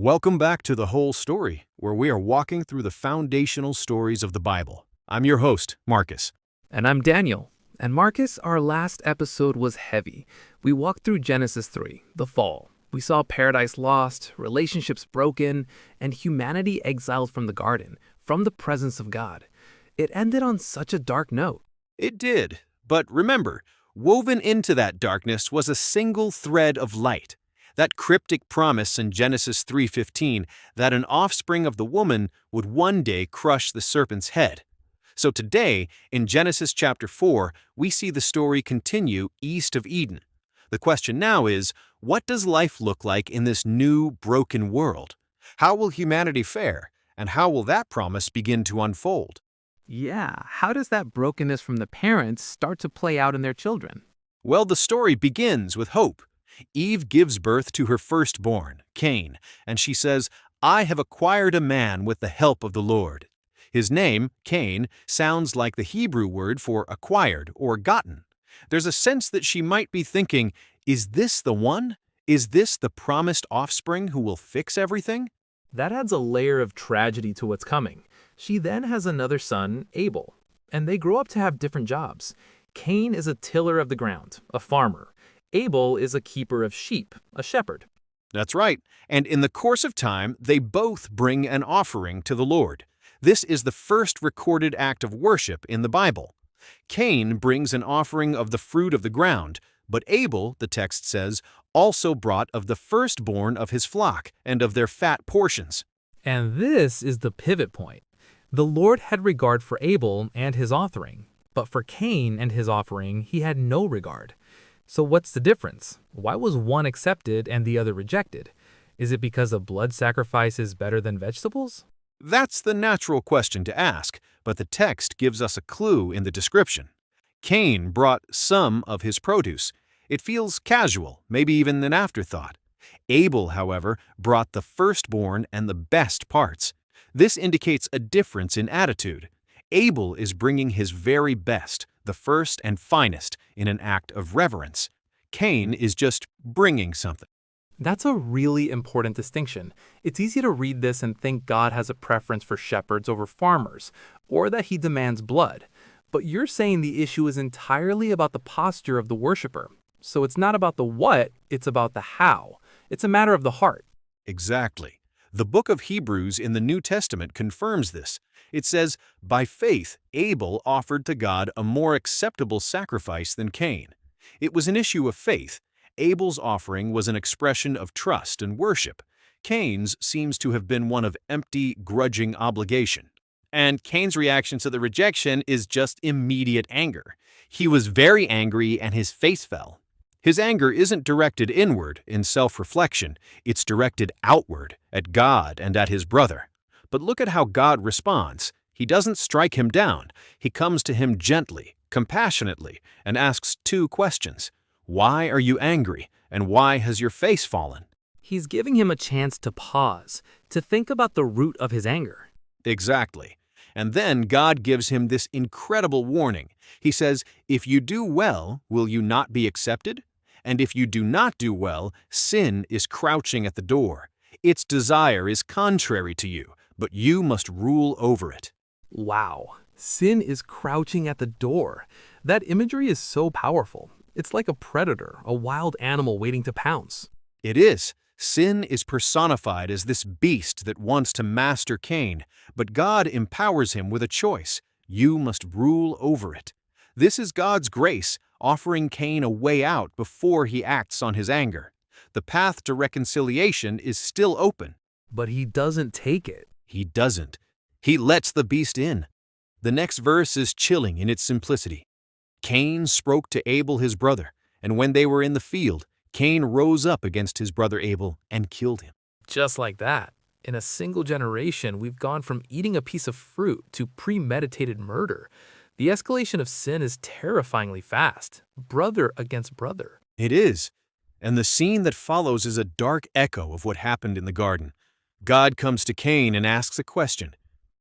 Welcome back to The Whole Story, where we are walking through the foundational stories of the Bible. I'm your host, Marcus. And I'm Daniel. And Marcus, our last episode was heavy. We walked through Genesis 3, the fall. We saw paradise lost, relationships broken, and humanity exiled from the garden, from the presence of God. It ended on such a dark note. It did, but remember, woven into that darkness was a single thread of light. That cryptic promise in Genesis 3:15 that an offspring of the woman would one day crush the serpent's head. So today, in Genesis chapter 4, we see the story continue east of Eden. The question now is, what does life look like in this new, broken world? How will humanity fare, and how will that promise begin to unfold? Yeah, how does that brokenness from the parents start to play out in their children? Well, the story begins with hope. Eve gives birth to her firstborn, Cain, and she says, "I have acquired a man with the help of the Lord." His name, Cain, sounds like the Hebrew word for acquired or gotten. There's a sense that she might be thinking, is this the one? Is this the promised offspring who will fix everything? That adds a layer of tragedy to what's coming. She then has another son, Abel, and they grow up to have different jobs. Cain is a tiller of the ground, a farmer. Abel is a keeper of sheep, a shepherd. That's right, and in the course of time, they both bring an offering to the Lord. This is the first recorded act of worship in the Bible. Cain brings an offering of the fruit of the ground, but Abel, the text says, also brought of the firstborn of his flock and of their fat portions. And this is the pivot point. The Lord had regard for Abel and his offering, but for Cain and his offering he had no regard. So what's the difference? Why was one accepted and the other rejected? Is it because a blood sacrifice is better than vegetables? That's the natural question to ask, but the text gives us a clue in the description. Cain brought some of his produce. It feels casual, maybe even an afterthought. Abel, however, brought the firstborn and the best parts. This indicates a difference in attitude. Abel is bringing his very best, the first and finest, in an act of reverence. Cain is just bringing something. That's a really important distinction. It's easy to read this and think God has a preference for shepherds over farmers, or that he demands blood. But you're saying the issue is entirely about the posture of the worshiper. So it's not about the what, it's about the how. It's a matter of the heart. Exactly. The book of Hebrews in the New Testament confirms this. It says, "By faith, Abel offered to God a more acceptable sacrifice than Cain." It was an issue of faith. Abel's offering was an expression of trust and worship. Cain's seems to have been one of empty, grudging obligation. And Cain's reaction to the rejection is just immediate anger. He was very angry and his face fell. His anger isn't directed inward in self-reflection, it's directed outward at God and at his brother. But look at how God responds. He doesn't strike him down. He comes to him gently, compassionately, and asks two questions. Why are you angry, and why has your face fallen? He's giving him a chance to pause, to think about the root of his anger. Exactly. And then God gives him this incredible warning. He says, "If you do well, will you not be accepted? And if you do not do well, sin is crouching at the door. Its desire is contrary to you, but you must rule over it." Wow, sin is crouching at the door. That imagery is so powerful. It's like a predator, a wild animal waiting to pounce. It is. Sin is personified as this beast that wants to master Cain, but God empowers him with a choice. You must rule over it. This is God's grace, offering Cain a way out before he acts on his anger. The path to reconciliation is still open. But he doesn't take it. He doesn't. He lets the beast in. The next verse is chilling in its simplicity. Cain spoke to Abel his brother, and when they were in the field, Cain rose up against his brother Abel and killed him. Just like that. In a single generation, we've gone from eating a piece of fruit to premeditated murder. The escalation of sin is terrifyingly fast. Brother against brother. It is. And the scene that follows is a dark echo of what happened in the garden. God comes to Cain and asks a question.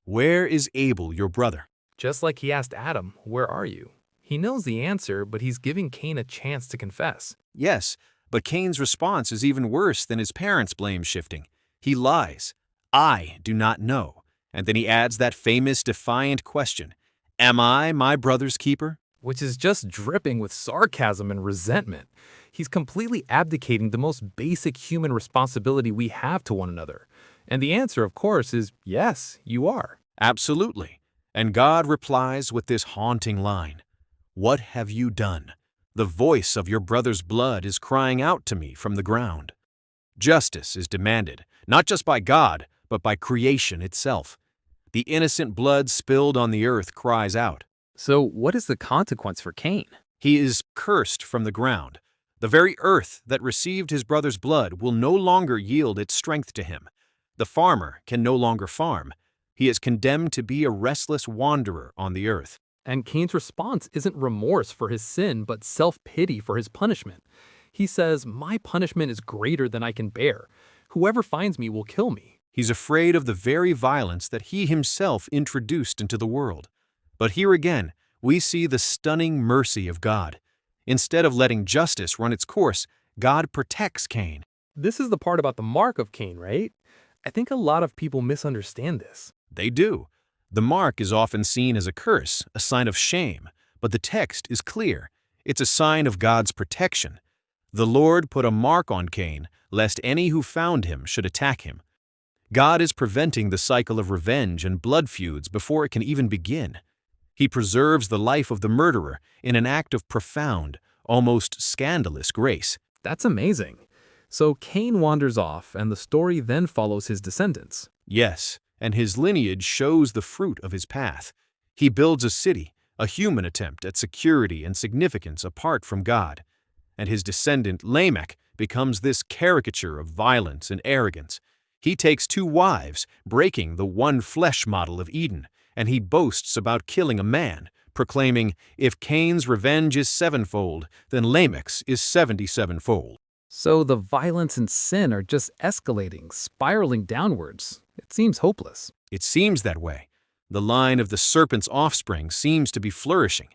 Where is Abel, your brother? Just like he asked Adam, where are you? He knows the answer, but he's giving Cain a chance to confess. Yes, but Cain's response is even worse than his parents' blame shifting. He lies, "I do not know." And then he adds that famous defiant question, "Am I my brother's keeper?" Which is just dripping with sarcasm and resentment. He's completely abdicating the most basic human responsibility we have to one another. And the answer, of course, is yes, you are. Absolutely. And God replies with this haunting line, "What have you done? The voice of your brother's blood is crying out to me from the ground." Justice is demanded, not just by God, but by creation itself. The innocent blood spilled on the earth cries out. So, what is the consequence for Cain? He is cursed from the ground. The very earth that received his brother's blood will no longer yield its strength to him. The farmer can no longer farm. He is condemned to be a restless wanderer on the earth. And Cain's response isn't remorse for his sin, but self-pity for his punishment. He says, "My punishment is greater than I can bear. Whoever finds me will kill me." He's afraid of the very violence that he himself introduced into the world. But here again, we see the stunning mercy of God. Instead of letting justice run its course, God protects Cain. This is the part about the mark of Cain, right? I think a lot of people misunderstand this. They do. The mark is often seen as a curse, a sign of shame, but the text is clear. It's a sign of God's protection. The Lord put a mark on Cain, lest any who found him should attack him. God is preventing the cycle of revenge and blood feuds before it can even begin. He preserves the life of the murderer in an act of profound, almost scandalous grace. That's amazing. So Cain wanders off, and the story then follows his descendants. Yes, and his lineage shows the fruit of his path. He builds a city, a human attempt at security and significance apart from God. And his descendant Lamech becomes this caricature of violence and arrogance. He takes two wives, breaking the one flesh model of Eden, and he boasts about killing a man, proclaiming, "If Cain's revenge is sevenfold, then Lamech's is 77-fold." So the violence and sin are just escalating, spiraling downwards. It seems hopeless. It seems that way. The line of the serpent's offspring seems to be flourishing.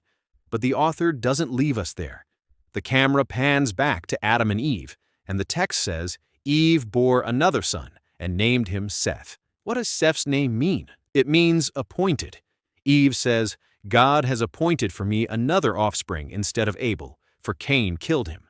But the author doesn't leave us there. The camera pans back to Adam and Eve, and the text says, "Eve bore another son and named him Seth." What does Seth's name mean? It means appointed. Eve says, "God has appointed for me another offspring instead of Abel, for Cain killed him."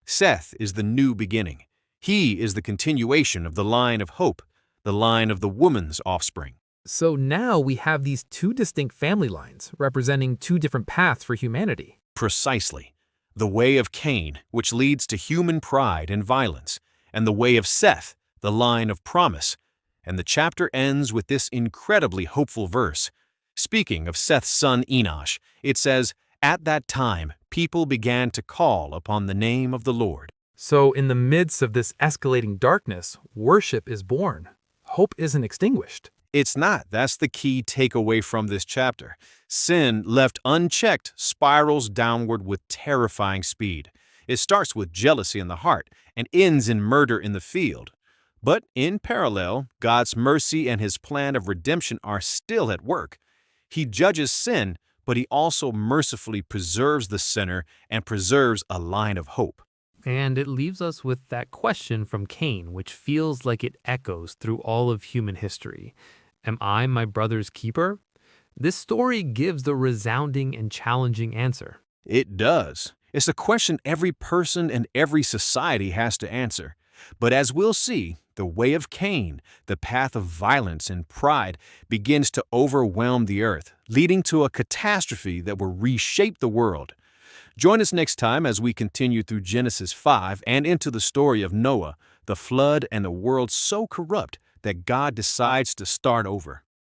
Seth is the new beginning. He is the continuation of the line of hope, the line of the woman's offspring. So now we have these two distinct family lines, representing two different paths for humanity. Precisely. The way of Cain, which leads to human pride and violence, and the way of Seth, the line of promise. And the chapter ends with this incredibly hopeful verse. Speaking of Seth's son Enosh, it says, "At that time, people began to call upon the name of the Lord." So in the midst of this escalating darkness, worship is born. Hope isn't extinguished. It's not. That's the key takeaway from this chapter. Sin, left unchecked, spirals downward with terrifying speed. It starts with jealousy in the heart and ends in murder in the field. But in parallel, God's mercy and his plan of redemption are still at work. He judges sin, but he also mercifully preserves the sinner and preserves a line of hope. And it leaves us with that question from Cain, which feels like it echoes through all of human history. Am I my brother's keeper? This story gives the resounding and challenging answer. It does. It's a question every person and every society has to answer. But as we'll see, the way of Cain, the path of violence and pride, begins to overwhelm the earth, leading to a catastrophe that will reshape the world. Join us next time as we continue through Genesis 5 and into the story of Noah, the flood, and a world so corrupt that God decides to start over.